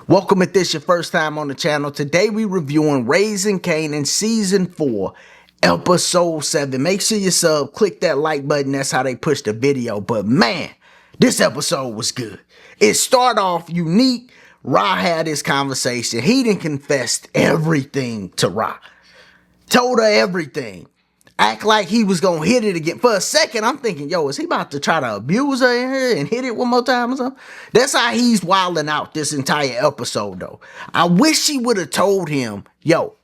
Welcome if this your first time on the channel. Today we reviewing Raising Kanan Season 4, Episode 7. Make sure you sub, click that like button, that's how they push the video. But man, this episode was good. It started off unique. Ra had this conversation. He done confessed everything to Ra. Told her everything. Act like he was gonna hit it again. For a second, I'm thinking, yo, is he about to try to abuse her in here and hit it one more time or something? That's how he's wilding out this entire episode, though. I wish she would have told him, yo,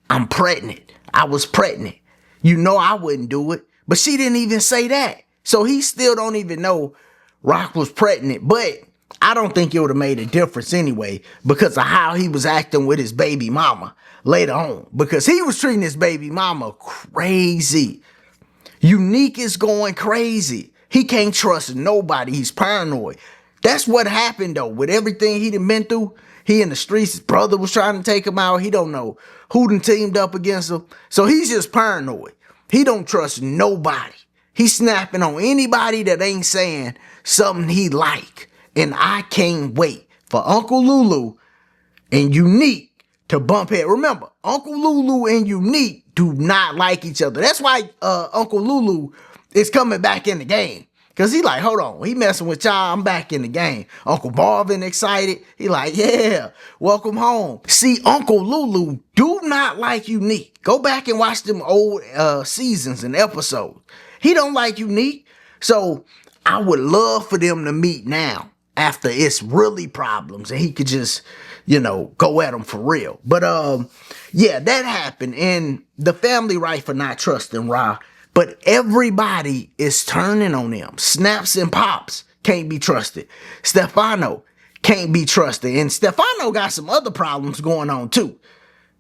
I'm pregnant. I was pregnant. You know I wouldn't do it. But she didn't even say that. So he still don't even know Rock was pregnant. But I don't think it would have made a difference anyway because of how he was acting with his baby mama later on, because he was treating his baby mama crazy. Unique is going crazy. He can't trust nobody. He's paranoid. That's what happened though. With everything he done been through, he in the streets, his brother was trying to take him out. He don't know who done teamed up against him. So he's just paranoid. He don't trust nobody. He's snapping on anybody that ain't saying something he like. And I can't wait for Uncle Lulu and Unique to bump head. Remember, Uncle Lulu and Unique do not like each other. That's why Uncle Lulu is coming back in the game. Because he like, hold on, he messing with y'all, I'm back in the game. Uncle Marvin excited. He like, yeah, welcome home. See, Uncle Lulu do not like Unique. Go back and watch them old seasons and episodes. He don't like Unique. So I would love for them to meet now after it's really problems and he could just, you know, go at them for real. But yeah, that happened. And the family right for not trusting Ra. But everybody is turning on them. Snaps and Pops can't be trusted. Stefano can't be trusted. And Stefano got some other problems going on too.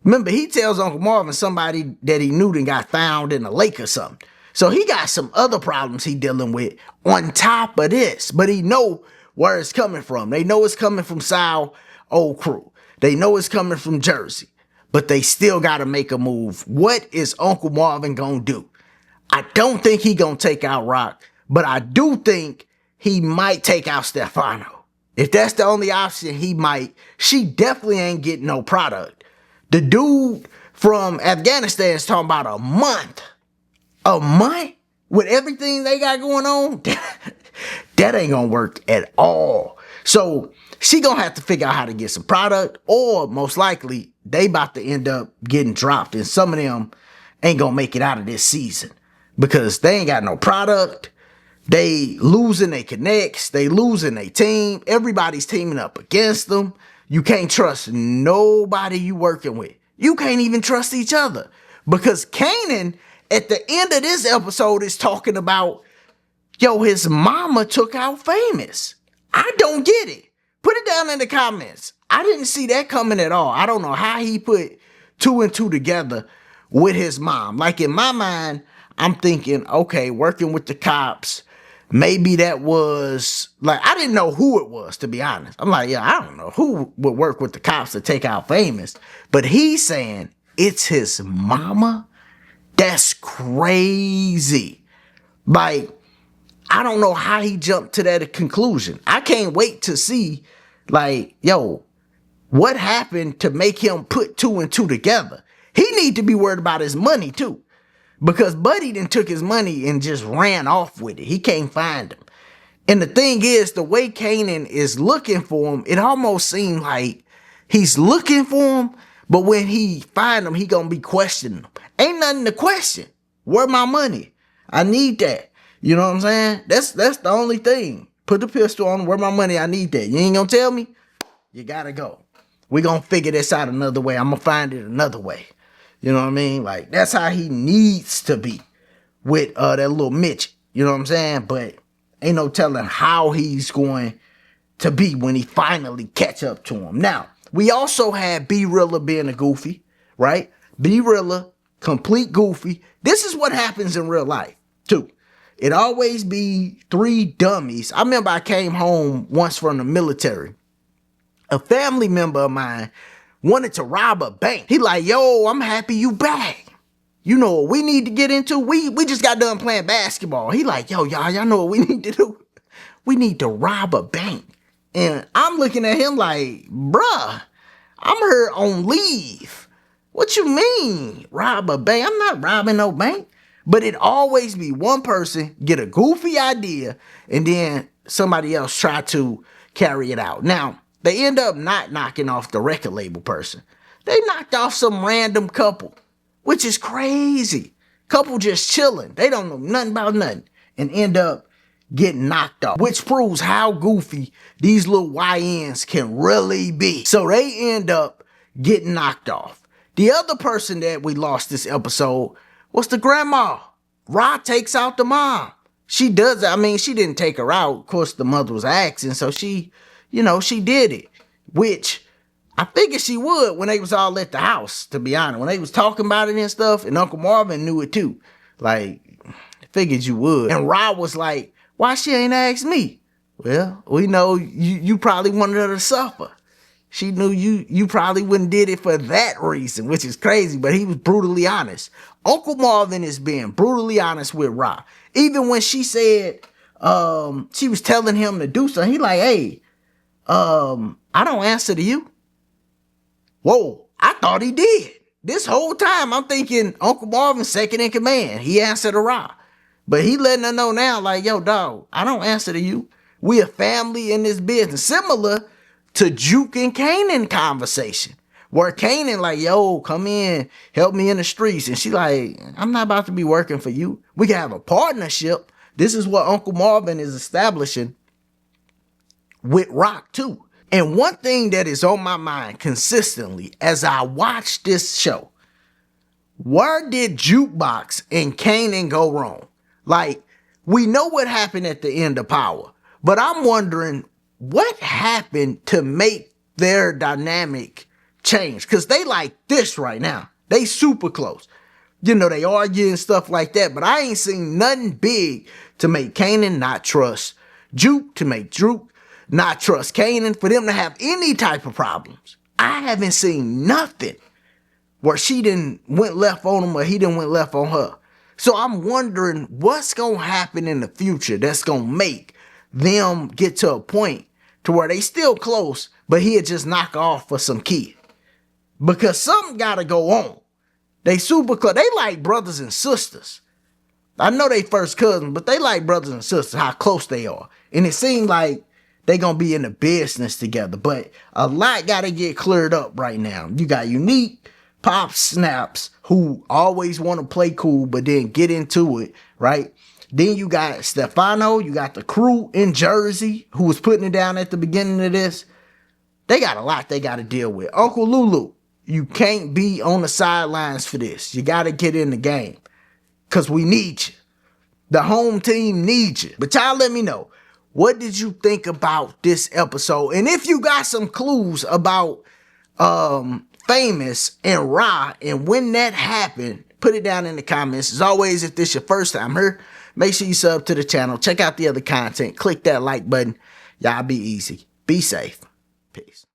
Remember, he tells Uncle Marvin somebody that he knew that got found in a lake or something. So he got some other problems he dealing with on top of this. But he know where it's coming from. They know it's coming from Sal old crew. They know it's coming from Jersey. But they still got to make a move. What is Uncle Marvin going to do? I don't think he going to take out Rock. But I do think he might take out Stefano. If that's the only option, he might. She definitely ain't getting no product. The dude from Afghanistan is talking about a month. A month? With everything they got going on? That ain't gonna work at all. So she gonna have to figure out how to get some product, or most likely they about to end up getting dropped, and some of them ain't gonna make it out of this season because they ain't got no product. They losing their connects. They losing their team. Everybody's teaming up against them. You can't trust nobody you working with. You can't even trust each other because Kanan at the end of this episode is talking about, yo, his mama took out Famous. I don't get it. Put it down in the comments. I didn't see that coming at all. I don't know how he put two and two together with his mom. Like in my mind, I'm thinking, okay, working with the cops, maybe that was, like, I didn't know who it was, to be honest. I'm like, yeah, I don't know who would work with the cops to take out Famous. But he's saying it's his mama? That's crazy. Like, I don't know how he jumped to that conclusion. I can't wait to see, like, yo, what happened to make him put two and two together? He need to be worried about his money too, because Buddy then took his money and just ran off with it. He can't find him. And the thing is, the way Kanan is looking for him, it almost seemed like he's looking for him, but when he find him, he gonna be questioning him. Ain't nothing to question. Where my money? I need that. You know what I'm saying? That's the only thing. Put the pistol on. Where my money? I need that. You ain't gonna tell me? You gotta go. We gonna figure this out another way. I'm gonna find it another way. You know what I mean? Like, that's how he needs to be with that little Mitch. You know what I'm saying? But ain't no telling how he's going to be when he finally catch up to him. Now, we also had B-Rilla being a goofy, right? B-Rilla, complete goofy. This is what happens in real life, too. It always be three dummies. I remember I came home once from the military. A family member of mine wanted to rob a bank. He like, yo, I'm happy you back. You know what we need to get into? We just got done playing basketball. He like, yo, y'all know what we need to do? We need to rob a bank. And I'm looking at him like, bruh, I'm here on leave. What you mean, rob a bank? I'm not robbing no bank. But it always be one person get a goofy idea and then somebody else try to carry it out. Now, they end up not knocking off the record label person. They knocked off some random couple, which is crazy. Couple just chilling. They don't know nothing about nothing and end up getting knocked off, which proves how goofy these little YNs can really be. So they end up getting knocked off. The other person that we lost this episode was the grandma. Ra takes out the mom. She does, I mean, she didn't take her out. Of course, the mother was asking, so she, she did it, which I figured she would when they was all at the house, to be honest. When they was talking about it and stuff, and Uncle Marvin knew it too. Like, figured you would. And Ra was like, why she ain't asked me? Well, we know you probably wanted her to suffer. She knew you probably wouldn't did it for that reason, which is crazy, but he was brutally honest. Uncle Marvin is being brutally honest with Ra. Even when she said she was telling him to do something, he like, hey, I don't answer to you. Whoa, I thought he did. This whole time I'm thinking Uncle Marvin's second in command. He answered to Ra. But he letting her know now, like, yo, dog, I don't answer to you. We a family in this business. Similar to Juke and Kanan conversation, where Kanan like, yo, come in, help me in the streets. And she like, I'm not about to be working for you. We can have a partnership. This is what Uncle Marvin is establishing with Rock too. And one thing that is on my mind consistently as I watch this show, where did Jukebox and Kanan go wrong? Like, we know what happened at the end of Power, but I'm wondering what happened to make their dynamic change? Because they like this right now. They super close. They argue and stuff like that, but I ain't seen nothing big to make Kanan not trust Juke, to make Juke not trust Kanan, for them to have any type of problems. I haven't seen nothing where she didn't went left on him or he didn't went left on her. So I'm wondering what's going to happen in the future that's going to make them get to a point to where they still close, but he'll just knock off for some kid. Because something got to go on. They super close. They like brothers and sisters. I know they first cousins, but they like brothers and sisters, how close they are. And it seems like they going to be in the business together. But a lot got to get cleared up right now. You got Unique, Pop Snaps, who always want to play cool, but then get into it, right? Then you got Stefano, you got the crew in Jersey, who was putting it down at the beginning of this. They got a lot they got to deal with. Uncle Lulu, you can't be on the sidelines for this. You got to get in the game, because we need you. The home team needs you. But y'all let me know, what did you think about this episode? And if you got some clues about Famous and Ra and when that happened, put it down in the comments. As always, if this is your first time here, make sure you sub to the channel. Check out the other content. Click that like button. Y'all be easy. Be safe. Peace.